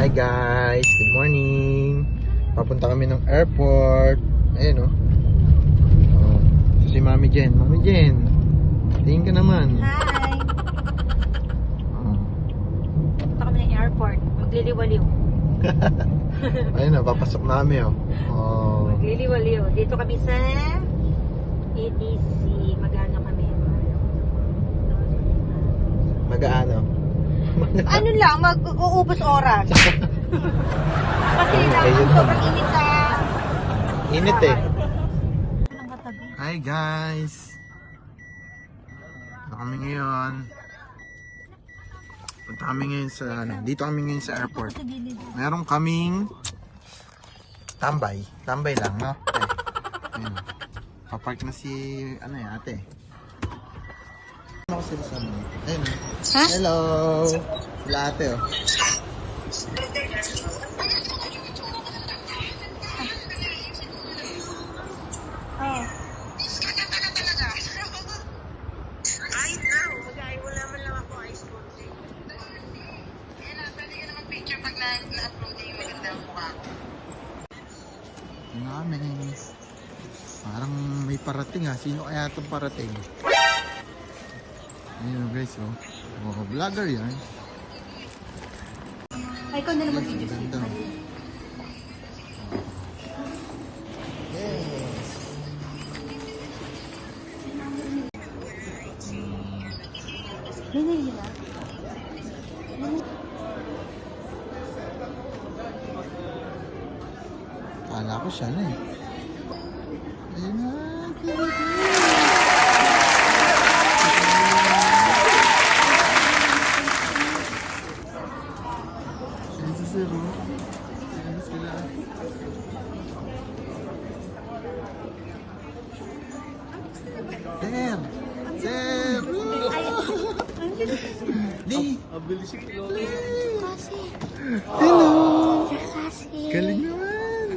Hi guys, good morning. Papunta kami ng airport. Ayun oh. Oh, si Mami Jen. Mami Jen, tingin ka naman. Hi! Oh. Papunta kami ng airport. Magliliwaliw. Ayun oh, papasok na kami oh. Oh. Magliliwaliw. Dito kami sa ATC. Magano kami? Mag-aano? Ano lang, mag-uubos oras. Kasi sobrang init sa... Init eh. Hi guys. Dito kami ngayon. Punta kami ngayon sa dito kami ngayon sa airport. Meron kaming tambay. Tambay lang, no? Ayun. Papark na si ate. Ako sila sa mga. Ayun. Ha? Hello. Sila ate oh. Oh. Kahit na, wala man lang ako ice coffee. Kaya na, pwede ka naman picture pag na-upload na yung maganda ang mukha ko. Namin. Parang may parating ha. Sino kaya itong parating? Ayun guys oh. Oh, vlogger yan. Ay, ikaw na naman Yes, video. ganda. Yes. Hindi ba? Kala ko siya na eh. Ayun na. Ayun si Sir oh. Ayun sila. Sir! Sir! Di! Hello! Galing naman!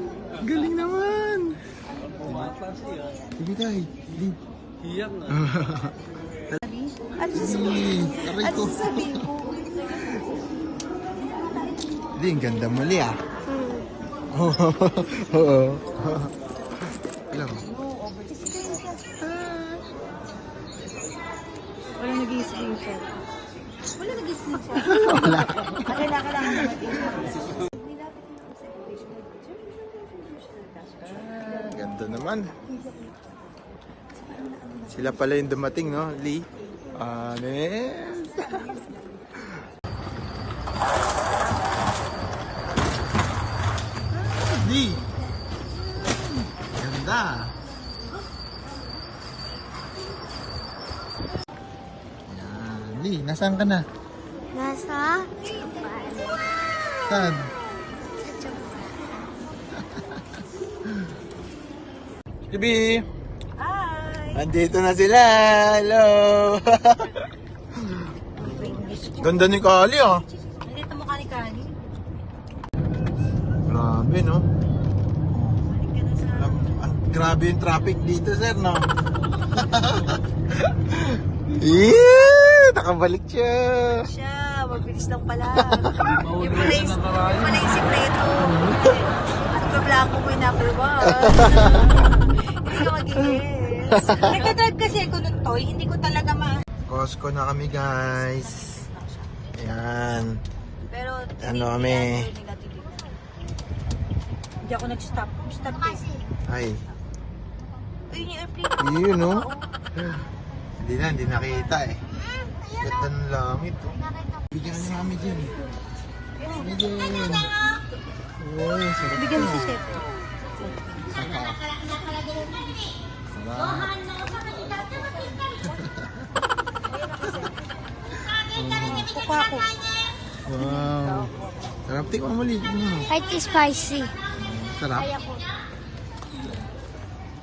Galing naman! Sige tayo. Di. Iyak na. Ano sasabihin? Aray Ano ko. sasabihin ko? Di, ang ganda muli ah. Oo. Hello. Wala nag-i-screenshot. Wala nag-i-screenshot. Wala. Kailangan naman. Ganda naman. Sila pala yung dumating, no? Lee. Anes. Lee. Ganda. Yan. Lee, nasaan ka na? Nasa Japan. Saan? Sa Japan. Jubi. Hi! Andito na sila. Hello. Ganda ni Kali ah. Nandito mukha ni Kani. Grabe no. Grabe yung traffic dito sir no. Nakabalik siya. Siya, mabilis lang pala. Yung pala yung sikreto. At kablako mo yung number 1. Hindi ka mag-i-guess. Nagdadrive kasi ako nun, Toy. Hindi ko talaga Costco na kami guys. Ayan. Pero, Ano kami? Hindi ako nag-stop. Stop eh. Ay. Ayun yung airplane. Yun no. Hindi nakita eh. Ganda ng langit oh. Bigyan ka ni Mami Jen. Mami Jen. Uy, sarap Bigyan mo to. si Chef. Sarap. Kukuha ko. Wow. Sarap. Tikman mo ulit. Kahit spicy. Sarap. Kaya ko.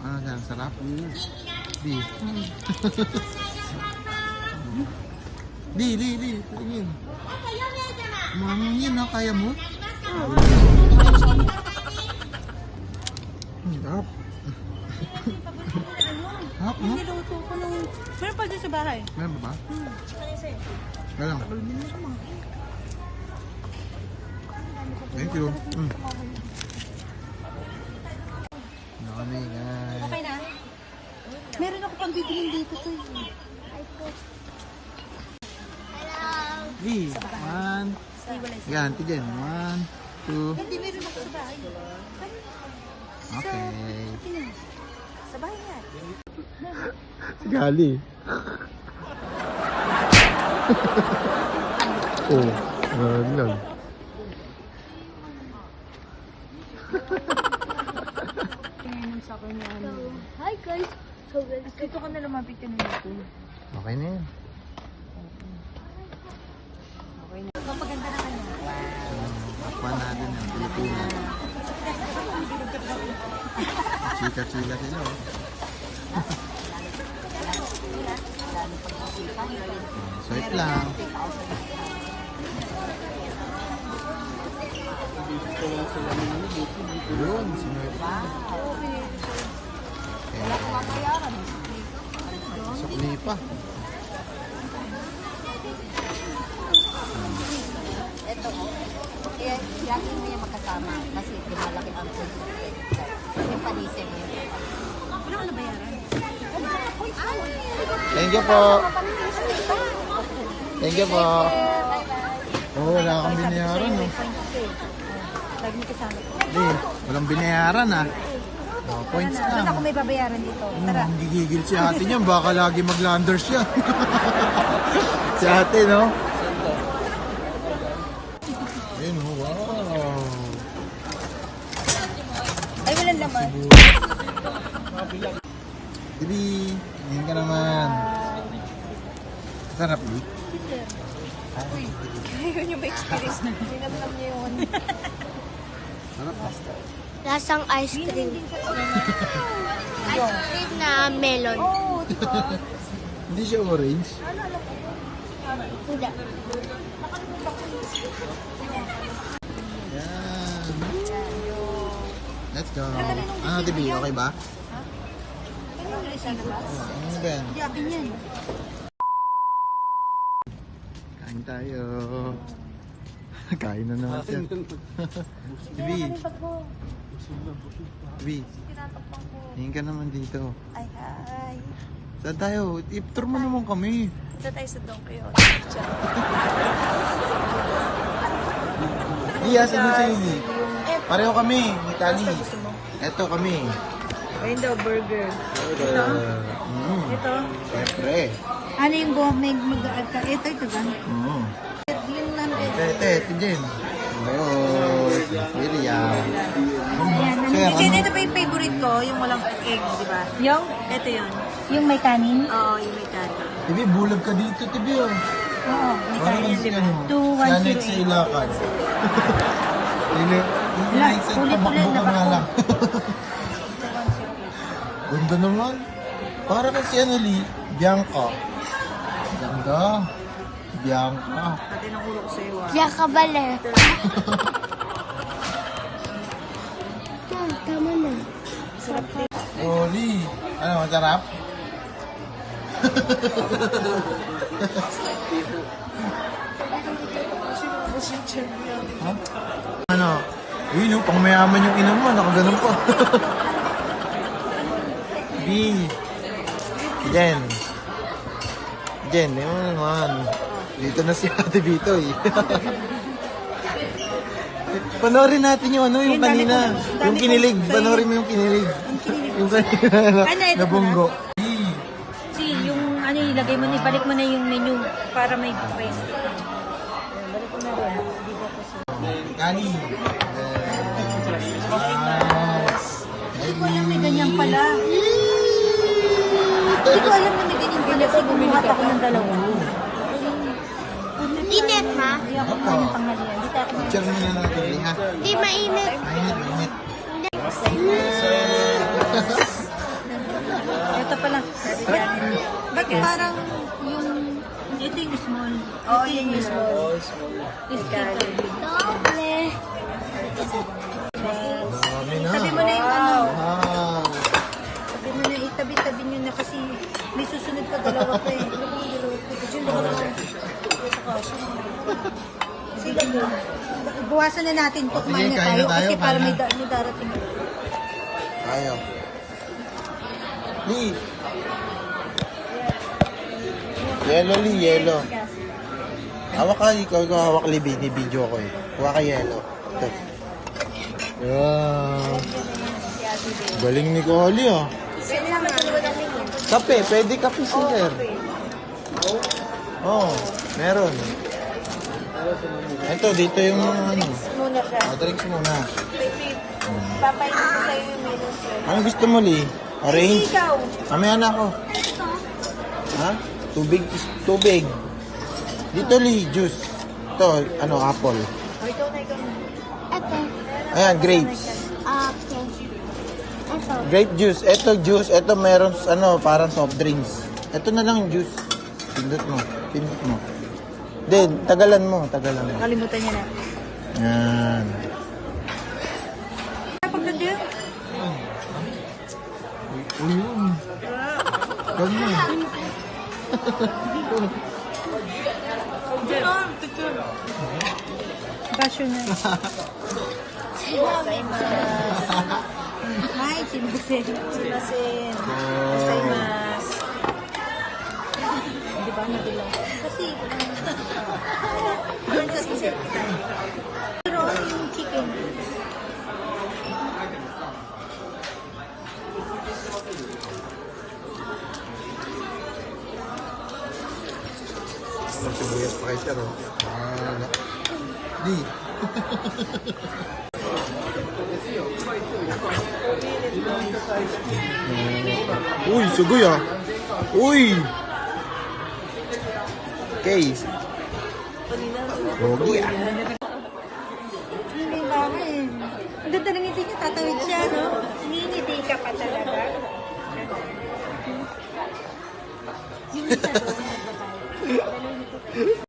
Ano yan? Sarap? Di. Di. Tingin. Mamang yun ha. Kaya mo? Sarap. Sarap no? Niluto ko nung... Meron pa dyan sa bahay. Meron ba ba? Wala lang. Thank you. Dami guys. Okay na? Meron ako pang bibilin dito to. Three. One. Yan, tigyan. 1, 2. Hindi, meron ako sa bahay. Okay. Sa bahay yan. Gali. Oh, lang. Hi guys. So, Dito ka na lumapit ka na dito. Okay na yan. Mapaganda na kanya. Akwa natin ang Pilipinas. Chika-chika sila oh. Swipe lang. Yun, sinuwip lang. Sukli pa. Ito mo. Kaya lagi mo yung makasama kasi lumalaki ang yung panisip mo. Wala ka na bayaran. Thank you po. Thank you po. Oh, wala kang binayaran oh. Lagi mo kasama. Hindi, walang binayaran ah. Oh, points Saan ako lang. may babayaran dito? Tara. Ang gigigil si ate niyan, baka lagi mag-landers siya. Si ate, no? Ayun, oh, wow. Ay, walang laman. Bibi, ngayon ka naman. Sarap, Lee. Yun yung experience na. Sinamnam niya yung ano. Sarap, basta. lasang ice cream. Ice cream na melon. Oo, di ba? Hindi siya orange. Hindi. Yan. Let's go. Ano, Tibi? Okay ba? Ano yung receipt ba? Ano ba yan? Yabi niyan. Kain tayo. Kain na naman siya. Tibi. Tibi. Tinatakpan ko. Hingin ka naman dito. Ay, hi. Saan tayo? Tour mo naman kami. Punta tayo sa Don Quixote. Iya, sino sa yun eh? Pareho kami, Itali. Eto kami. Ayun daw, burger. Ito? Siyempre. Ano yung may mag-add ka? Ito ba? Yung ano, Ito, Jen. Hello. Miriam. Ayan, Sir, ito pa yung favorite ko, yung walang egg, di ba? Yung? Ito yun. Yung may kanin? Oo, yung may kanin. Tibi, bulag ka dito, Tibi. Oh. Oo, may kanin, di ba? Siya next sa Ilacan. Yung next sa Tabakbo ka nga lang. Ganda naman. Para kasi ano, Bianca. Ganda. Bianca. Pati ng ulo ko sa'yo, ah. Diyan ka bale. Tama na. Oli. Ano, masarap? Ha? Ano? Uy, no, pang mayaman yung inom mo, nakaganon pa. B. Jen. Jen, di mo naman. Dito na si Ate Bito eh. Panoorin natin yung ano, yung kanina. Yung kinilig. Panoorin mo yung kinilig. Yung kanina na bunggo. Si, yung ano, ilagay mo, ibalik mo na yung menu para may buffet. Balik ko na rin. Hindi ko po sa... Kani. Hindi ko alam may ganyan pala. Hindi ko alam na may ganyan pala. Kasi bumuhat ako ng dalawa. Init ha? Hindi ako kanyang panghalian. Hindi tayo Picture mo na natin, Lee, ha? Di mainit. Mainit. ito pala. Ba't parang yung... Ito yung small. Oo, yun yung small. Iskali. Doble. Dami na. Sabi mo na yung ano. Wow. Sabi mo na itabi-tabi nyo na kasi may susunod pa dalawa pa eh. Ano ba yung dalawa pa? Diyan dalawa. Buwasan Iwasan na natin to. O, sige, Kumain na kain tayo. na tayo, Kasi para kain may, na. may darating. Tayo. Lee. Yellow, Lee, yellow. Hawak ka, ikaw hawak ni video ko eh. Huwag ka yellow. Ito. Yeah. Galing ni Kali ah. Pwede naman dalawa namin yan. Kape, pwede kape sir. Oh, meron. Ito, dito yung ano. Muna siya. Drinks muna. Papainin ko sa'yo yung menu, sir. Ano gusto mo, Lee? Orange? Ikaw. Mamaya na ako. Ha? Tubig. Dito, Lee, juice. Ito, ano, apple. Ikaw na, ikaw na. Ito. Ayan, grapes. Okay. Ito. Grape juice. Ito juice. Ito meron, ano, parang soft drinks. Ito na lang yung juice. Pindot mo. Pindot mo. Then, tagalan mo. Tagalan mo. Nakalimutan niya na. Yan. Pagdating. Uyun. Ganyan. Passion na. Hi, sinubusin. Sinubusin. Gozaimasu. Di ba nabilang? Kasi, doon kasi sir. Pero yung chicken. Sibuyas pa kay sir, oh. Di. Uy, sugoy ah. Uy. Case. Pogi ah. Hindi ba eh. Ang ganda ng ngiti niya, tatawid siya, no? Ngingiti ka pa talaga. Yung isa doon, nagbabayo.